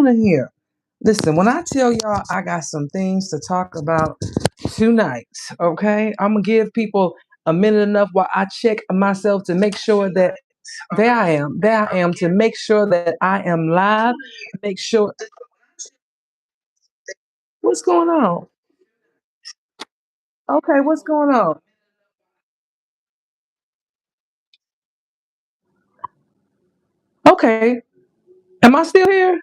on in here. Listen, when I tell y'all I got some things to talk about tonight, okay? I'm gonna give people a minute enough while I check myself to make sure that there I am to make sure that I am live. Make sure what's going on. Okay, what's going on? Okay, am I still here?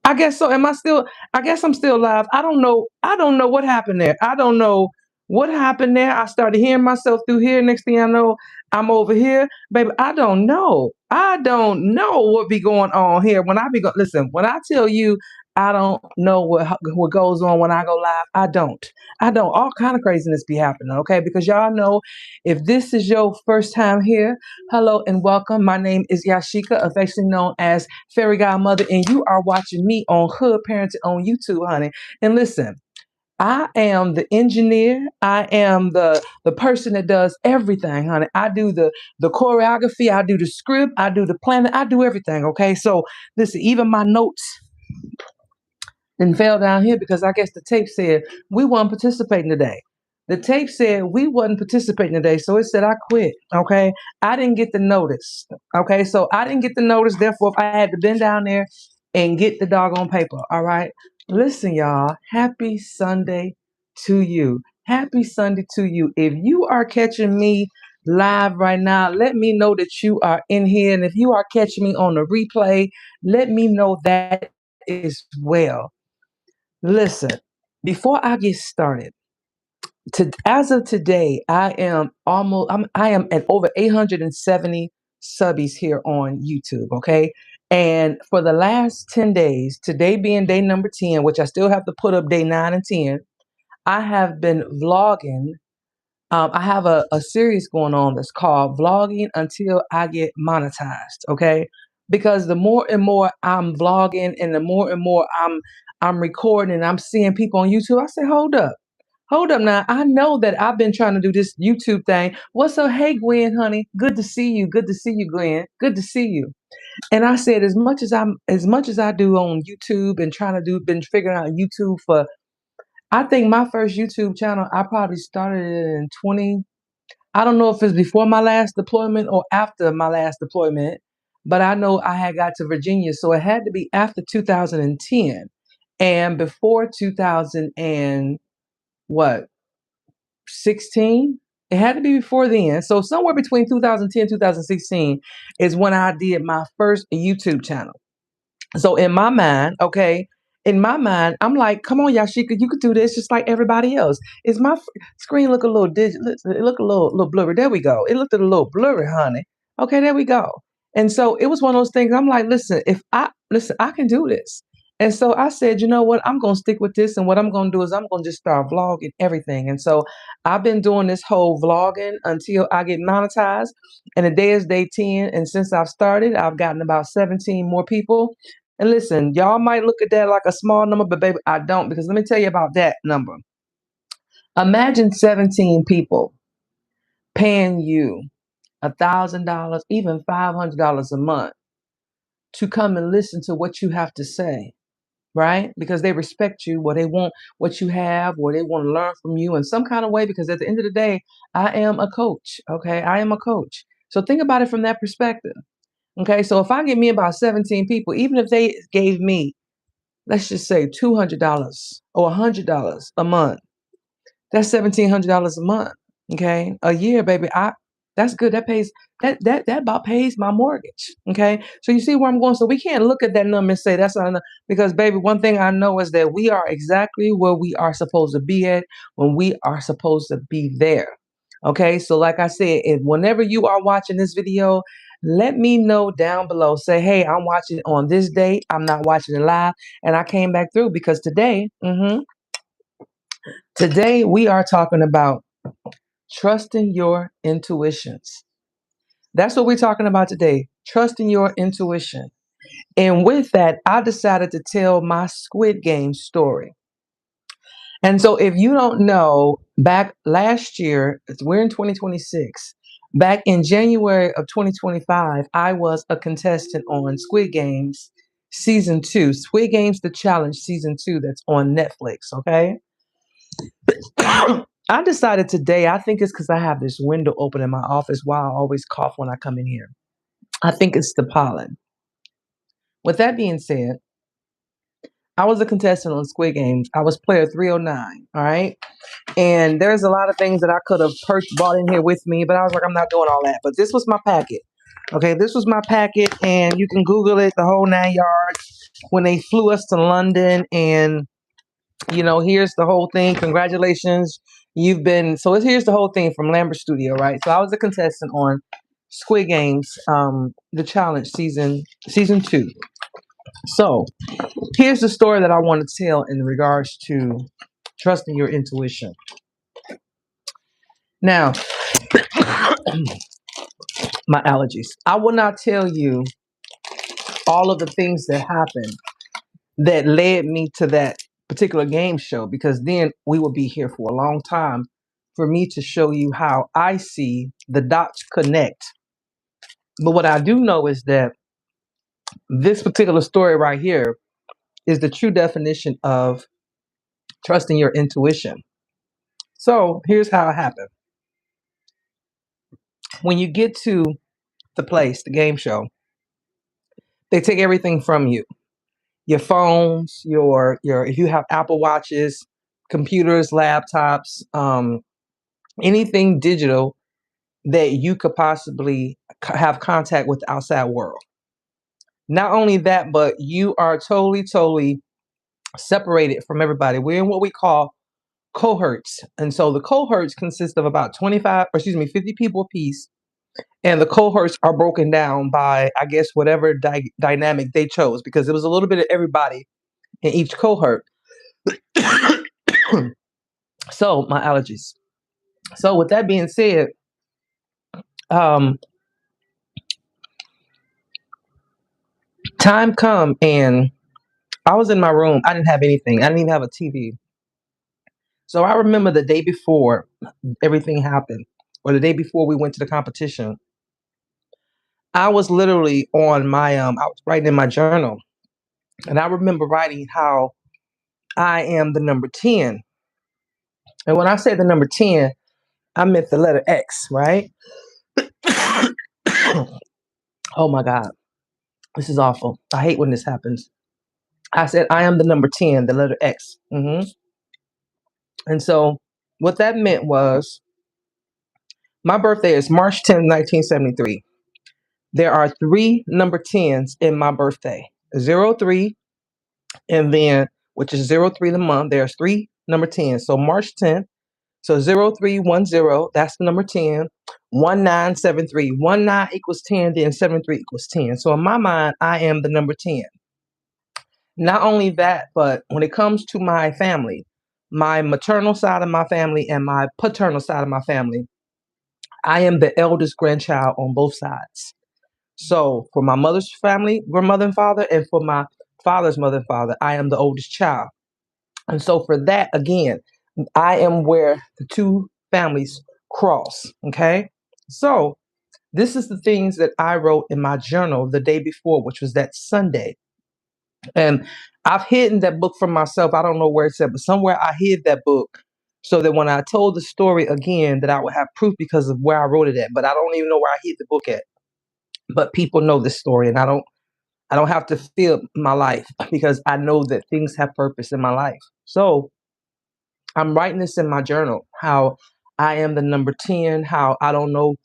I guess so. Am I still? I guess I'm still live. I don't know. I don't know what happened there. I don't know what happened there. I started hearing myself through here. Next thing I know, I'm over here, baby. I don't know. I don't know what be going on here. When I be listen, when I tell you, I don't know what goes on when I go live. I don't. I don't. All kind of craziness be happening. Okay, because y'all know, if this is your first time here, hello and welcome. My name is Yasheka, affectionately known as Fairy Godmother, and you are watching me on Hood Parenting on YouTube, honey. And listen, I am the engineer. I am the person that does everything, honey. I do the choreography. I do the script. I do the planning. I do everything. Okay, so listen, even my notes and fell down here because I guess the tape said we weren't participating today. The tape said we wasn't participating today, so it said I quit. Okay, I didn't get the notice. Okay, so I didn't get the notice. Therefore, if I had to bend down there and get the doggone paper. All right, listen, y'all. Happy Sunday to you. Happy Sunday to you. If you are catching me live right now, let me know that you are in here, and if you are catching me on the replay, let me know that as well. Listen, before I get started, as of today, I am at over 870 subbies here on YouTube. Okay. And for the last 10 days, today being day number 10, which I still have to put up day 9 and 10, I have been vlogging. I have a series going on that's called Vlogging Until I Get Monetized. Okay. Because the more and more I'm vlogging and the more and more I'm recording and I'm seeing people on YouTube, I say, hold up. Hold up now. I know that I've been trying to do this YouTube thing. What's up? Hey Gwen, honey. Good to see you. Good to see you, Gwen. Good to see you. And I said, as much as I do on YouTube and been figuring out YouTube for, I think my first YouTube channel, I probably started it in 20. I don't know if it's before my last deployment or after my last deployment, but I know I had got to Virginia, so it had to be after 2010 and before 2000 and what 16. It had to be before then. So somewhere between 2010 2016 is when I did my first YouTube channel. So in my mind, okay, in my mind, I'm like, come on, Yashika, you could do this just like everybody else. Is my screen look a little it look a little blurry? There we go. It looked a little blurry, honey. Okay, there we go. And so it was one of those things. I'm like, listen, if I listen, I can do this. And so I said, you know what? I'm gonna stick with this, and what I'm gonna do is I'm gonna just start vlogging everything. And so I've been doing this whole vlogging until I get monetized. And today is day 10. And since I've started, I've gotten about 17 more people. And listen, y'all might look at that like a small number, but baby, I don't, because let me tell you about that number. Imagine 17 people paying you $1,000, even $500 a month to come and listen to what you have to say, right? Because they respect you, or they want what you have, or they want to learn from you in some kind of way. Because at the end of the day, I am a coach. Okay. I am a coach. So think about it from that perspective. Okay. So if I get me about 17 people, even if they gave me, let's just say $200 or $100 a month, that's $1,700 a month. Okay, a year, baby. That's good. That pays that about pays my mortgage. Okay, so you see where I'm going. So we can't look at that number and say that's not enough, because baby, one thing I know is that we are exactly where we are supposed to be at when we are supposed to be there. Okay, so like I said, if whenever you are watching this video, let me know down below. Say, hey, I'm watching on this date. I'm not watching it live, and I came back through because today we are talking about trusting your intuitions. That's what we're talking about today. Trusting your intuition. And with that, I decided to tell my Squid Game story. And so, if you don't know, back last year, we're in 2026. Back in January of 2025, I was a contestant on Squid Games season two, Squid Games The Challenge season two, that's on Netflix. Okay. I decided today, I think it's because I have this window open in my office while I always cough when I come in here. I think it's the pollen. With that being said, I was a contestant on Squid Games. I was player 309. All right. And there's a lot of things that I could have brought in here with me, but I was like, I'm not doing all that. But this was my packet. Okay. This was my packet. And you can Google it, the whole 9 yards. When they flew us to London, and here's the whole thing. Congratulations. Here's the whole thing from Lambert Studio, right? So I was a contestant on Squid Games, the challenge season two. So here's the story that I want to tell in regards to trusting your intuition. Now, my allergies. I will not tell you all of the things that happened that led me to that particular game show, because then we will be here for a long time for me to show you how I see the dots connect. But what I do know is that this particular story right here is the true definition of trusting your intuition. So here's how it happened. When you get to the place, the game show, they take everything from you. Your phones, your if you have Apple Watches, computers, laptops, anything digital that you could possibly have contact with the outside world. Not only that, but you are totally, totally separated from everybody. We're in what we call cohorts. And so the cohorts consist of about 50 people apiece. And the cohorts are broken down by, I guess, whatever dynamic they chose, because it was a little bit of everybody in each cohort. So, my allergies. So, with that being said, um, time come and I was in my room. I didn't have anything. I didn't even have a TV. So I remember the day before everything happened, or the day before we went to the competition. I was literally on I was writing in my journal, and I remember writing how I am the number 10. And when I said the number 10, I meant the letter X, right? Oh my God, this is awful. I hate when this happens. I said, I am the number 10, the letter X. And so what that meant was my birthday is March 10th, 1973. There are three number 10s in my birthday. 03, and then, which is 03 the month, there's three number 10s. So March 10th, so 0310, that's the number 10. 1973. 19 equals 10, then 73 equals 10. So in my mind, I am the number 10. Not only that, but when it comes to my family, my maternal side of my family and my paternal side of my family, I am the eldest grandchild on both sides. So for my mother's family, grandmother and father, and for my father's mother and father, I am the oldest child. And so for that, again, I am where the two families cross. Okay. So this is the things that I wrote in my journal the day before, which was that Sunday. And I've hidden that book from myself. I don't know where it's at, but somewhere I hid that book so that when I told the story again, that I would have proof because of where I wrote it at. But I don't even know where I hid the book at. But people know this story, and I don't have to feel my life because I know that things have purpose in my life. So I'm writing this in my journal, how I am the number 10, how I don't know.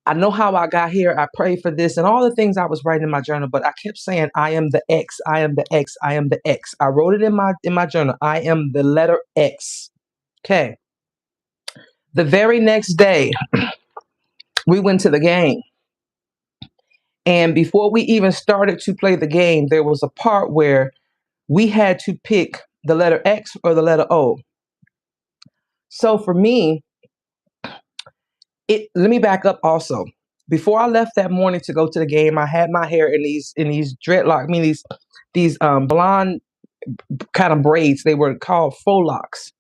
I know how I got here. I pray for this and all the things I was writing in my journal, but I kept saying, I am the X, I am the X, I am the X. I wrote it in my journal. I am the letter X. Okay. The very next day, we went to the game. And before we even started to play the game, there was a part where we had to pick the letter X or the letter O. So for me, let me back up also. Before I left that morning to go to the game, I had my hair in these dreadlock, I mean these blonde kind of braids. They were called faux locks.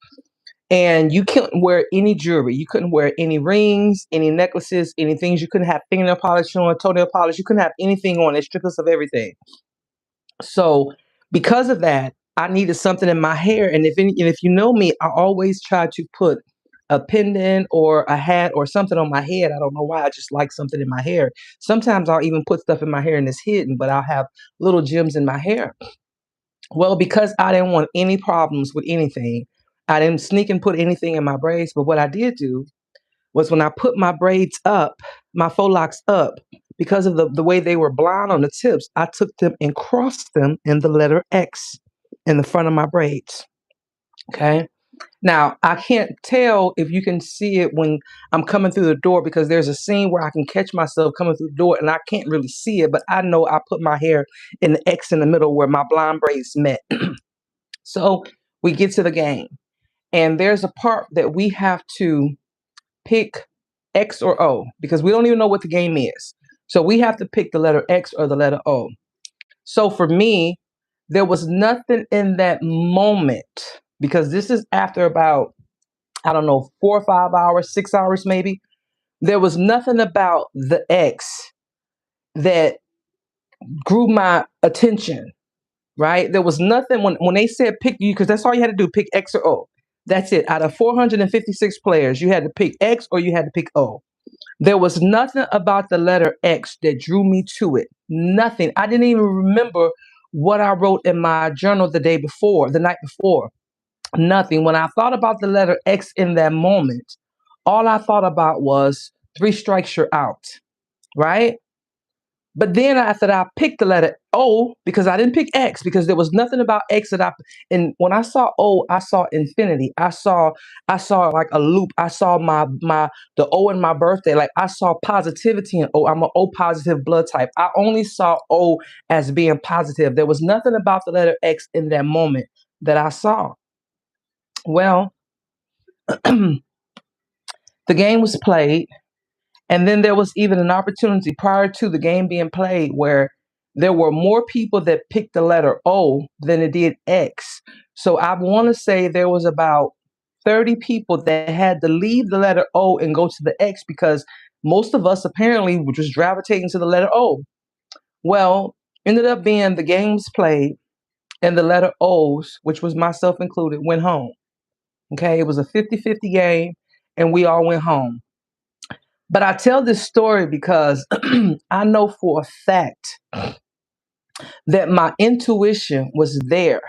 And you couldn't wear any jewelry. You couldn't wear any rings, any necklaces, any things. You couldn't have fingernail polish on, toenail polish. You couldn't have anything on. It stripped us of everything. So because of that, I needed something in my hair. And if you know me, I always try to put a pendant or a hat or something on my head. I don't know why. I just like something in my hair. Sometimes I'll even put stuff in my hair and it's hidden, but I'll have little gems in my hair. Well, because I didn't want any problems with anything, I didn't sneak and put anything in my braids. But what I did do was when I put my braids up, my faux locks up, because of the way they were blind on the tips, I took them and crossed them in the letter X in the front of my braids. Okay. Now, I can't tell if you can see it when I'm coming through the door because there's a scene where I can catch myself coming through the door and I can't really see it, but I know I put my hair in the X in the middle where my blonde braids met. So we get to the game, and there's a part that we have to pick X or O because we don't even know what the game is. So we have to pick the letter X or the letter O. So for me, there was nothing in that moment because this is after about, I don't know, 4 or 5 hours, 6 hours maybe. There was nothing about the X that grew my attention, right? There was nothing when they said pick you, because that's all you had to do, pick X or O. That's it. Out of 456 players, you had to pick X or you had to pick O. There was nothing about the letter X that drew me to it. Nothing. I didn't even remember what I wrote in my journal the day before, the night before. Nothing. When I thought about the letter X in that moment, all I thought about was three strikes, you're out, right? But then after that, I picked the letter O because I didn't pick X because there was nothing about X that I. And when I saw O, I saw infinity. I saw like a loop. I saw my the O in my birthday. Like I saw positivity in O. I'm an O positive blood type. I only saw O as being positive. There was nothing about the letter X in that moment that I saw. Well, the game was played. And then there was even an opportunity prior to the game being played where there were more people that picked the letter O than it did X. So I want to say there was about 30 people that had to leave the letter O and go to the X because most of us apparently were just gravitating to the letter O. Well, ended up being the games played and the letter O's, which was myself included, went home. Okay, it was a 50-50 game and we all went home. But I tell this story because I know for a fact that my intuition was there.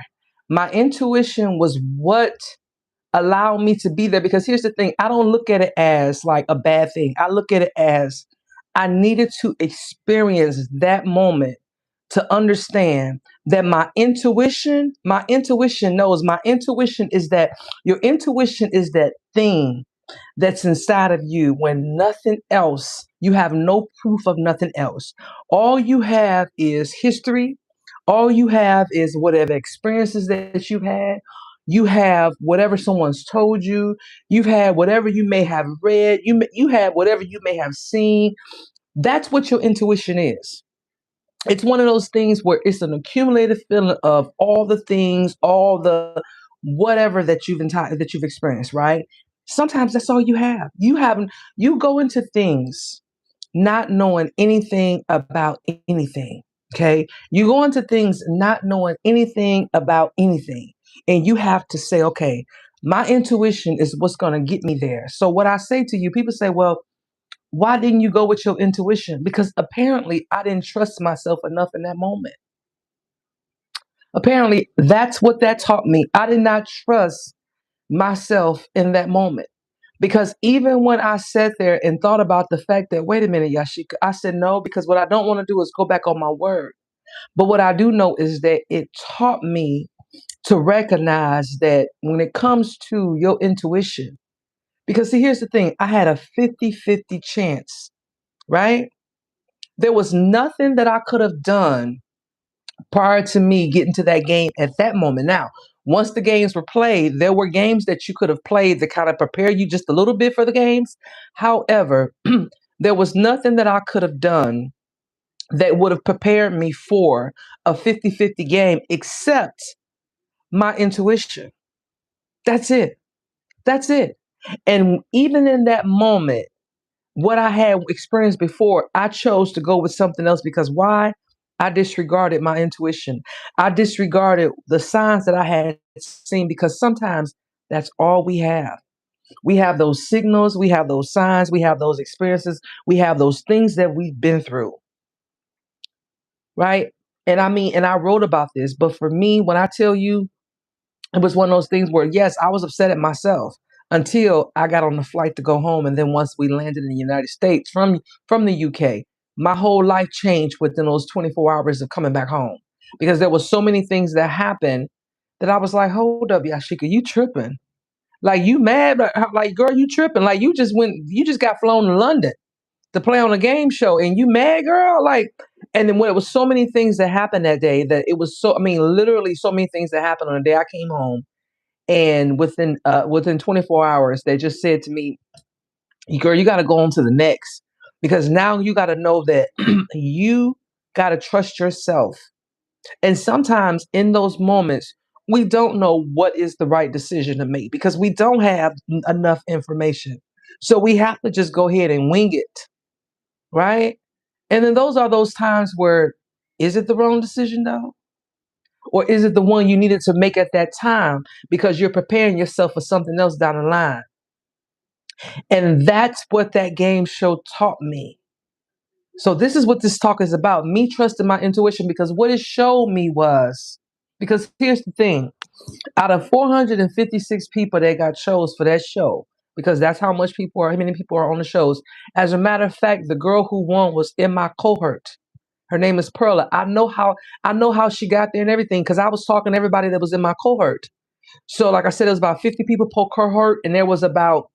My intuition was what allowed me to be there. Because here's the thing, I don't look at it as like a bad thing. I look at it as I needed to experience that moment to understand that my intuition knows, my intuition is that your intuition is that thing that's inside of you when nothing else, you have no proof of nothing else. All you have is history. All you have is whatever experiences that you've had. You have whatever someone's told you. You've had whatever you may have read. You have whatever you may have seen. That's what your intuition is. It's one of those things where it's an accumulated feeling of all the things, all the whatever that you've experienced, right? Sometimes that's all you have. You go into things not knowing anything about anything. Okay. You go into things not knowing anything about anything. And you have to say, okay, my intuition is what's going to get me there. So, what I say to you, people say, well, why didn't you go with your intuition? Because apparently I didn't trust myself enough in that moment. Apparently, that's what that taught me. I did not trust myself in that moment. Because even when I sat there and thought about the fact that, wait a minute, Yashika, I said no, because what I don't want to do is go back on my word. But what I do know is that it taught me to recognize that when it comes to your intuition, because see, here's the thing, I had a 50-50 chance, right? There was nothing that I could have done prior to me getting to that game at that moment. Now, once the games were played, there were games that you could have played to kind of prepare you just a little bit for the games. However, there was nothing that I could have done that would have prepared me for a 50-50 game except my intuition. That's it. That's it. And even in that moment, what I had experienced before, I chose to go with something else because why? I disregarded my intuition. I disregarded the signs that I had seen because sometimes that's all we have. We have those signals, we have those signs, we have those experiences, we have those things that we've been through, right? And I mean, and I wrote about this, but for me, when I tell you, it was one of those things where, yes, I was upset at myself until I got on the flight to go home. And then once we landed in the United States from the UK, my whole life changed within those 24 hours of coming back home because there was so many things that happened that I was like, hold up, Yashika, you tripping. Like you mad, like girl, you tripping. Like you just got flown to London to play on a game show and you mad, girl. Like, and then when it was so many things that happened that day that it was so, I mean, literally so many things that happened on the day I came home. And within 24 hours, they just said to me, girl, you got to go on to the next because now you got to know that you got to trust yourself. And sometimes in those moments, we don't know what is the right decision to make because we don't have enough information. So we have to just go ahead and wing it, right? And then those are those times where, is it the wrong decision though? Or is it the one you needed to make at that time because you're preparing yourself for something else down the line? And that's what that game show taught me. So this is what this talk is about, me trusting my intuition because what it showed me was, because here's the thing, out of 456 people that got chose for that show, because that's how many people are on the shows. As a matter of fact, the girl who won was in my cohort. Her name is Perla. I know how she got there and everything because I was talking to everybody that was in my cohort. So, like I said, there was about 50 people per cohort, and there was about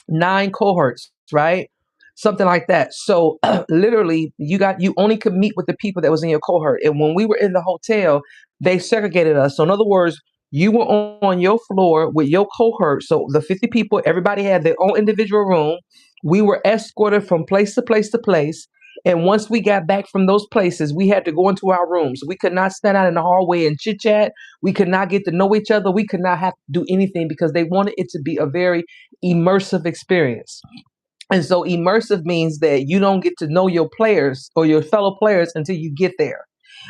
9 cohorts, right? Something like that. So literally, you only could meet with the people that was in your cohort. And when we were in the hotel, they segregated us. So in other words, you were on your floor with your cohort. So the 50 people, everybody had their own individual room. We were escorted from place to place to place. And once we got back from those places, we had to go into our rooms. We could not stand out in the hallway and chit chat. We could not get to know each other. We could not have to do anything because they wanted it to be a very immersive experience. And so immersive means that you don't get to know your players or your fellow players until you get there.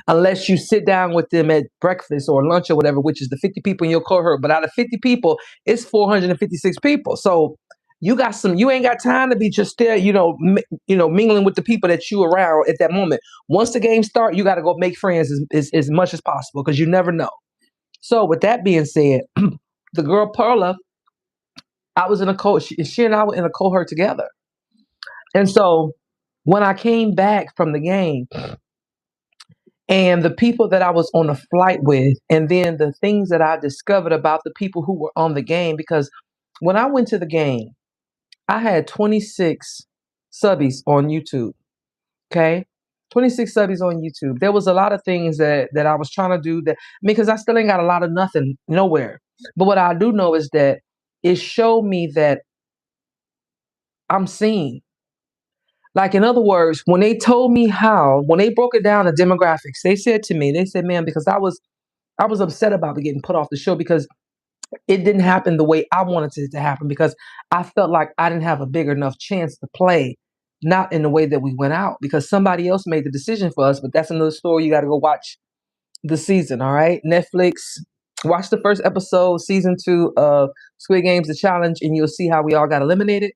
Unless you sit down with them at breakfast or lunch or whatever, which is the 50 people in your cohort. But out of 50 people, it's 456 people. So you ain't got time to be just there, mingling with the people that you around at that moment. Once the game start, you got to go make friends as much as possible because you never know. So with that being said, the girl Perla, I was in a co she and I were in a cohort together. And so when I came back from the game and the people that I was on a flight with, and then the things that I discovered about the people who were on the game, because when I went to the game, I had 26 subbies on YouTube. Okay. 26 subbies on YouTube. There was a lot of things that I was trying to do because I still ain't got a lot of nothing, nowhere. But what I do know is that it showed me that I'm seen. Like in other words, when they broke it down the demographics, they said, man, because I was upset about getting put off the show because it didn't happen the way I wanted it to happen because I felt like I didn't have a big enough chance to play, not in the way that we went out because somebody else made the decision for us. But that's another story. You got to go watch the season. All right, Netflix. Watch the first episode, season 2 of Squid Games, the challenge, and you'll see how we all got eliminated.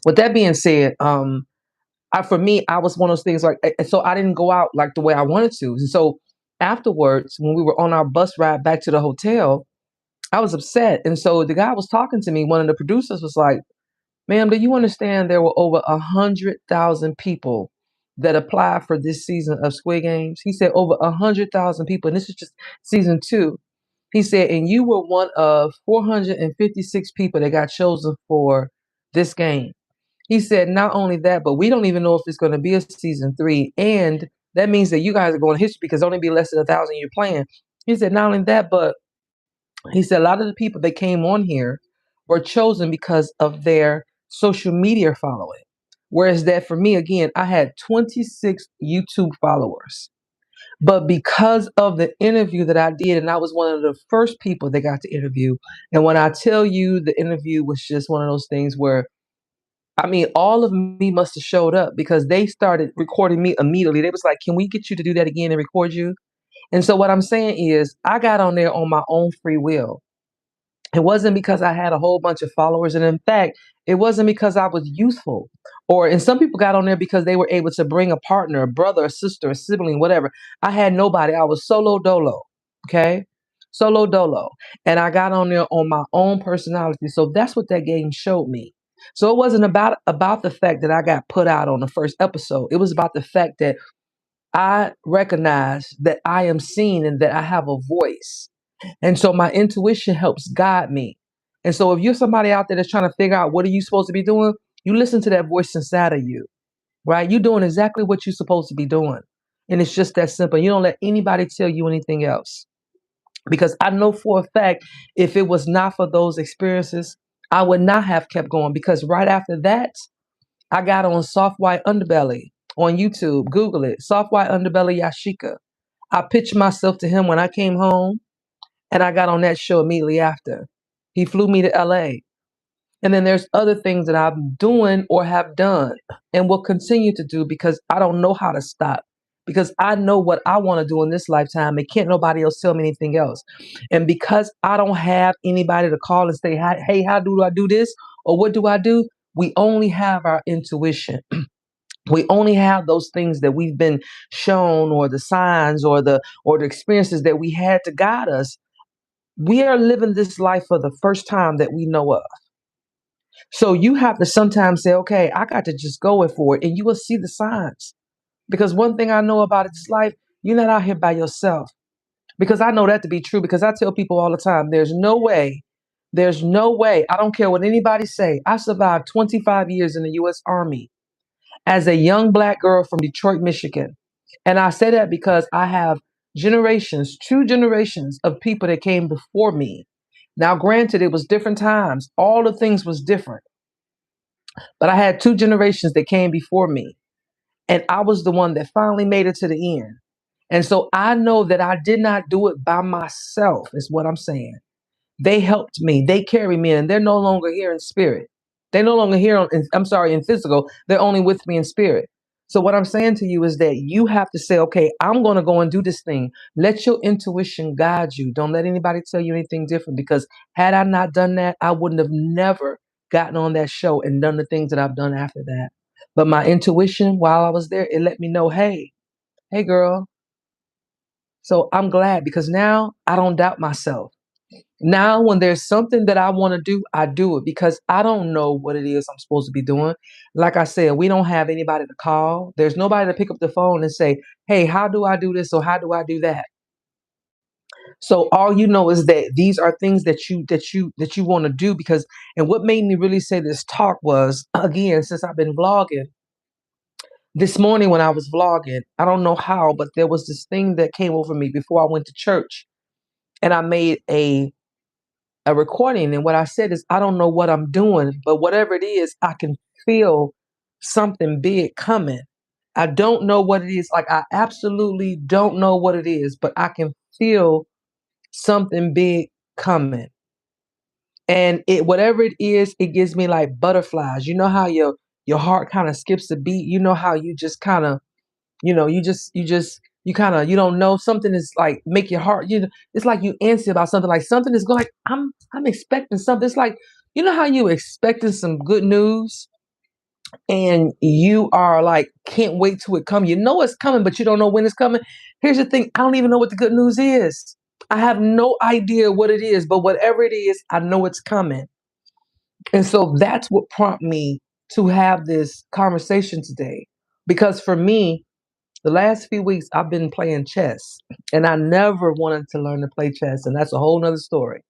With that being said, for me, I was one of those things like, so I didn't go out like the way I wanted to. And so afterwards, when we were on our bus ride back to the hotel, I was upset. And so the guy was talking to me. One of the producers was like, ma'am, do you understand there were over 100,000 people that applied for this season of Squid Games? He said over 100,000 people. And this is just season 2. He said, and you were one of 456 people that got chosen for this game. He said, not only that, but we don't even know if it's going to be a season 3. And that means that you guys are going to history because only be less than 1,000 you're playing. He said, not only that, but he said a lot of the people that came on here were chosen because of their social media following. Whereas that for me, again, I had 26 YouTube followers. But because of the interview that I did, and I was one of the first people that got to interview, and when I tell you the interview was just one of those things where I mean, all of me must have showed up because they started recording me immediately. They was like, "Can we get you to do that again and record you?" And so what I'm saying is, I got on there on my own free will. It wasn't because I had a whole bunch of followers. And in fact, it wasn't because I was useful. And some people got on there because they were able to bring a partner, a brother, a sister, a sibling, whatever. I had nobody. I was solo dolo. Okay. Solo dolo. And I got on there on my own personality. So that's what that game showed me. So it wasn't about the fact that I got put out on the first episode. It was about the fact that I recognize that I am seen and that I have a voice. And so my intuition helps guide me. And so if you're somebody out there that's trying to figure out what are you supposed to be doing, you listen to that voice inside of you, right? You're doing exactly what you're supposed to be doing. And it's just that simple. You don't let anybody tell you anything else. Because I know for a fact, if it was not for those experiences, I would not have kept going. Because right after that, I got on Soft White Underbelly on YouTube. Google it. Soft White Underbelly Yasheka. I pitched myself to him when I came home. And I got on that show immediately after. He flew me to LA. And then there's other things that I'm doing or have done and will continue to do because I don't know how to stop. Because I know what I want to do in this lifetime and can't nobody else tell me anything else. And because I don't have anybody to call and say, hey, how do I do this? Or what do I do? We only have our intuition. We only have those things that we've been shown or the signs or the experiences that we had to guide us. We are living this life for the first time that we know of. So you have to sometimes say, okay, I got to just go in for it. And you will see the signs. Because one thing I know about this life, you're not out here by yourself. Because I know that to be true. Because I tell people all the time, there's no way. I don't care what anybody say. I survived 25 years in the U.S. Army as a young black girl from Detroit, Michigan. And I say that because I have generations, two generations of people that came before me. Now, granted, it was different times. All the things was different. But I had two generations that came before me. And I was the one that finally made it to the end. And so I know that I did not do it by myself, is what I'm saying. They helped me. They carry me, and they're no longer here in spirit. They're no longer here. I'm sorry, in physical. They're only with me in spirit. So what I'm saying to you is that you have to say, okay, I'm going to go and do this thing. Let your intuition guide you. Don't let anybody tell you anything different. Because had I not done that, I wouldn't have never gotten on that show and done the things that I've done after that. But my intuition, while I was there, it let me know, hey, girl. So I'm glad because now I don't doubt myself. Now, when there's something that I want to do, I do it because I don't know what it is I'm supposed to be doing. Like I said, we don't have anybody to call. There's nobody to pick up the phone and say, "Hey, how do I do this or how do I do that?" So all you know is that these are things that you want to do because and what made me really say this talk was again, since I've been vlogging, this morning when I was vlogging, I don't know how, but there was this thing that came over me before I went to church and I made a recording. And what I said is, I don't know what I'm doing, but whatever it is, I can feel something big coming. I don't know what it is. Like, I absolutely don't know what it is, but I can feel something big coming. And whatever it is, it gives me like butterflies. You know how your heart kind of skips a beat. You know how you just kind of you kind of you don't know something is like make your heart it's like you antsy about something like something is going like I'm expecting something. It's like you know how you expecting some good news and you are like can't wait till it come. You know it's coming, but you don't know when it's coming. Here's the thing, I don't even know what the good news is. I have no idea what it is, but whatever it is, I know it's coming. And so that's what prompted me to have this conversation today. Because for me, the last few weeks, I've been playing chess, and I never wanted to learn to play chess, and that's a whole nother story.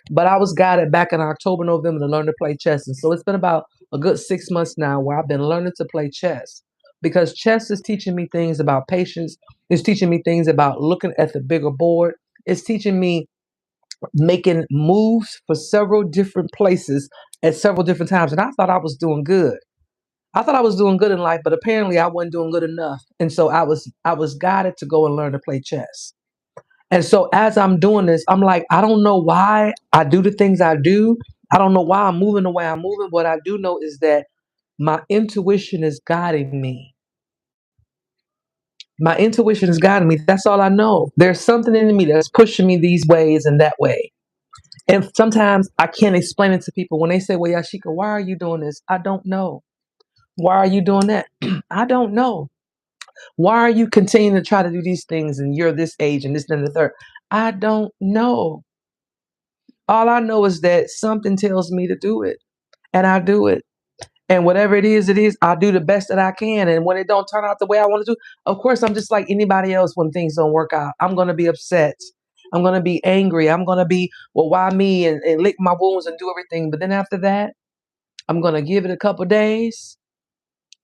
But I was guided back in October, November to learn to play chess, and so it's been about a good 6 months now where I've been learning to play chess because chess is teaching me things about patience. It's teaching me things about looking at the bigger board. It's teaching me making moves for several different places at several different times, and I thought I was doing good. I thought I was doing good in life, but apparently I wasn't doing good enough. And so I was guided to go and learn to play chess. And so as I'm doing this, I'm like, I don't know why I do the things I do. I don't know why I'm moving the way I'm moving. What I do know is that My intuition is guiding me. My intuition is guiding me. That's all I know. There's something in me that's pushing me these ways and that way. And sometimes I can't explain it to people when they say, "Well, Yasheka, why are you doing this?" I don't know. Why are you doing that? I don't know. Why are you continuing to try to do these things and you're this age and this and the third? I don't know. All I know is that something tells me to do it and I do it. And whatever it is, I'll do the best that I can. And when it don't turn out the way I want to do, of course, I'm just like anybody else when things don't work out. I'm going to be upset. I'm going to be angry. I'm going to be, well, why me? And lick my wounds and do everything. But then after that, I'm going to give it a couple days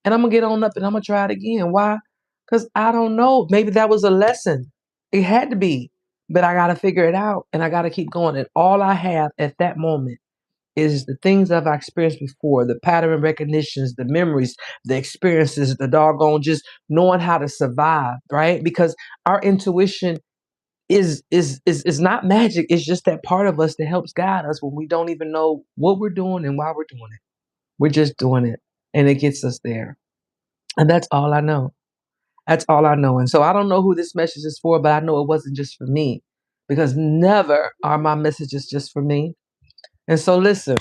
and I'm going to get on up and I'm going to try it again. Why? Because I don't know. Maybe that was a lesson. It had to be. But I got to figure it out and I got to keep going. And all I have at that moment is the things I've experienced before, the pattern recognitions, the memories, the experiences, the doggone just knowing how to survive, right? Because our intuition is not magic. It's just that part of us that helps guide us when we don't even know what we're doing and why we're doing it. We're just doing it, and it gets us there. And that's all I know. That's all I know. And so I don't know who this message is for, but I know it wasn't just for me, because never are my messages just for me. And so listen.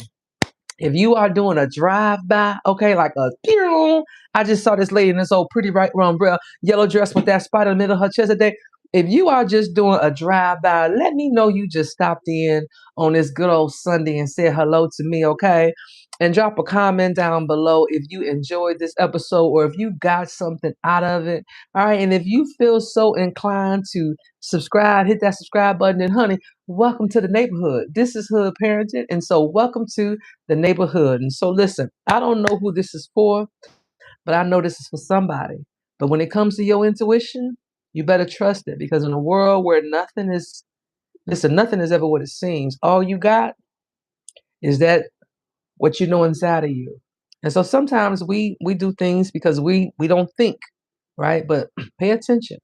If you are doing a drive-by, okay, like a pew, I just saw this lady in this old pretty right umbrella, yellow dress with that spider in the middle of her chest today. If you are just doing a drive-by, let me know you just stopped in on this good old Sunday and said hello to me, okay? And drop a comment down below if you enjoyed this episode or if you got something out of it. All right. And if you feel so inclined to subscribe, hit that subscribe button. And honey, welcome to the neighborhood. This is Hood Parenting. And so welcome to the neighborhood. And so listen, I don't know who this is for, but I know this is for somebody. But when it comes to your intuition, you better trust it, because in a world where nothing is, listen, nothing is ever what it seems. All you got is that what you know inside of you. And so sometimes we do things because we don't think, right? But pay attention,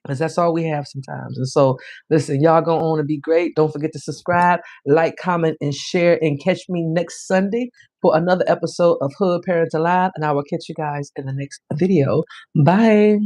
because that's all we have sometimes. And so, listen, y'all go on and be great. Don't forget to subscribe, like, comment, and share. And catch me next Sunday for another episode of Hood Parents Alive. And I will catch you guys in the next video. Bye.